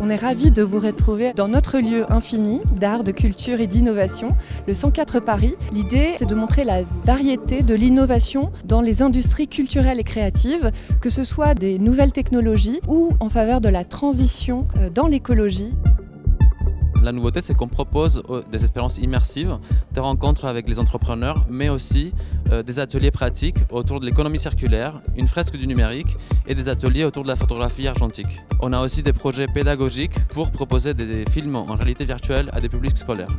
On est ravis de vous retrouver dans notre lieu infini d'art, de culture et d'innovation, le 104 Paris. L'idée, c'est de montrer la variété de l'innovation dans les industries culturelles et créatives, que ce soit des nouvelles technologies ou en faveur de la transition dans l'écologie. La nouveauté, c'est qu'on propose des expériences immersives, des rencontres avec les entrepreneurs, mais aussi des ateliers pratiques autour de l'économie circulaire, une fresque du numérique et des ateliers autour de la photographie argentique. On a aussi des projets pédagogiques pour proposer des films en réalité virtuelle à des publics scolaires.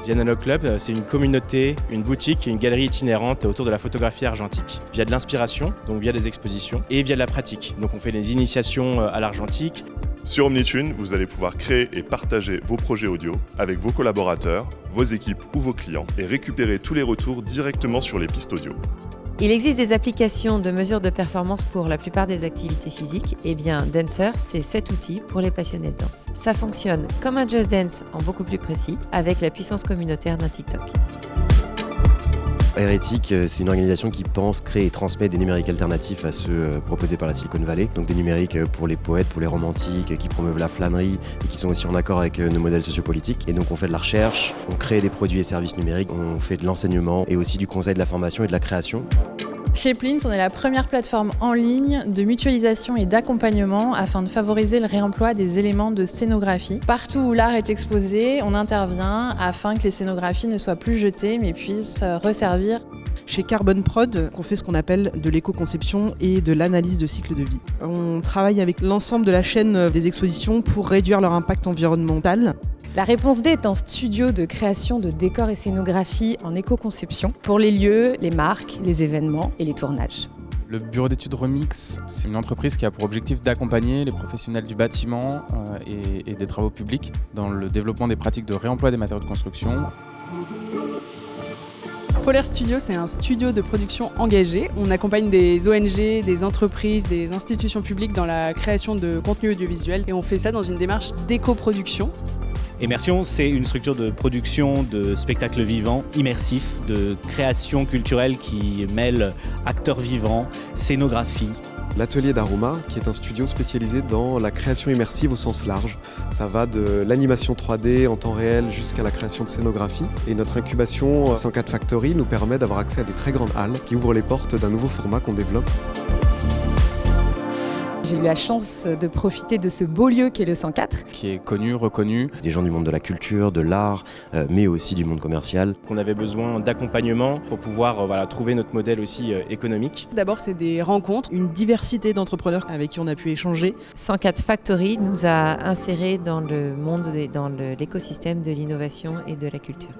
The Analog Club, c'est une communauté, une boutique et une galerie itinérante autour de la photographie argentique. Via de l'inspiration, donc via des expositions, et via de la pratique. Donc on fait des initiations à l'argentique. Sur Omnitune, vous allez pouvoir créer et partager vos projets audio avec vos collaborateurs, vos équipes ou vos clients et récupérer tous les retours directement sur les pistes audio. Il existe des applications de mesure de performance pour la plupart des activités physiques. Eh bien, Dancer, c'est cet outil pour les passionnés de danse. Ça fonctionne comme un Just Dance en beaucoup plus précis, avec la puissance communautaire d'un TikTok. Hérétique, c'est une organisation qui pense, crée et transmet des numériques alternatifs à ceux proposés par la Silicon Valley. Donc des numériques pour les poètes, pour les romantiques, qui promeuvent la flânerie et qui sont aussi en accord avec nos modèles sociopolitiques. Et donc on fait de la recherche, on crée des produits et services numériques, on fait de l'enseignement et aussi du conseil de la formation et de la création. Chez Plint, on est la première plateforme en ligne de mutualisation et d'accompagnement afin de favoriser le réemploi des éléments de scénographie. Partout où l'art est exposé, on intervient afin que les scénographies ne soient plus jetées mais puissent resservir. Chez Carbon Prod, on fait ce qu'on appelle de l'éco-conception et de l'analyse de cycle de vie. On travaille avec l'ensemble de la chaîne des expositions pour réduire leur impact environnemental. La Réponse D est un studio de création de décors et scénographie en éco-conception pour les lieux, les marques, les événements et les tournages. Le bureau d'études Remix, c'est une entreprise qui a pour objectif d'accompagner les professionnels du bâtiment et des travaux publics dans le développement des pratiques de réemploi des matériaux de construction. Polaire Studio, c'est un studio de production engagé. On accompagne des ONG, des entreprises, des institutions publiques dans la création de contenus audiovisuels et on fait ça dans une démarche d'éco-production. Immersion, c'est une structure de production de spectacles vivants, immersifs, de création culturelle qui mêle acteurs vivants, scénographie. L'atelier d'Aroma, qui est un studio spécialisé dans la création immersive au sens large. Ça va de l'animation 3D en temps réel jusqu'à la création de scénographie. Et notre incubation 104 Factory nous permet d'avoir accès à des très grandes halles qui ouvrent les portes d'un nouveau format qu'on développe. J'ai eu la chance de profiter de ce beau lieu qu'est le 104. Qui est connu, reconnu. Des gens du monde de la culture, de l'art, mais aussi du monde commercial. On avait besoin d'accompagnement pour pouvoir trouver notre modèle aussi économique. D'abord, c'est des rencontres, une diversité d'entrepreneurs avec qui on a pu échanger. 104 Factory nous a insérés dans le monde et dans l'écosystème de l'innovation et de la culture.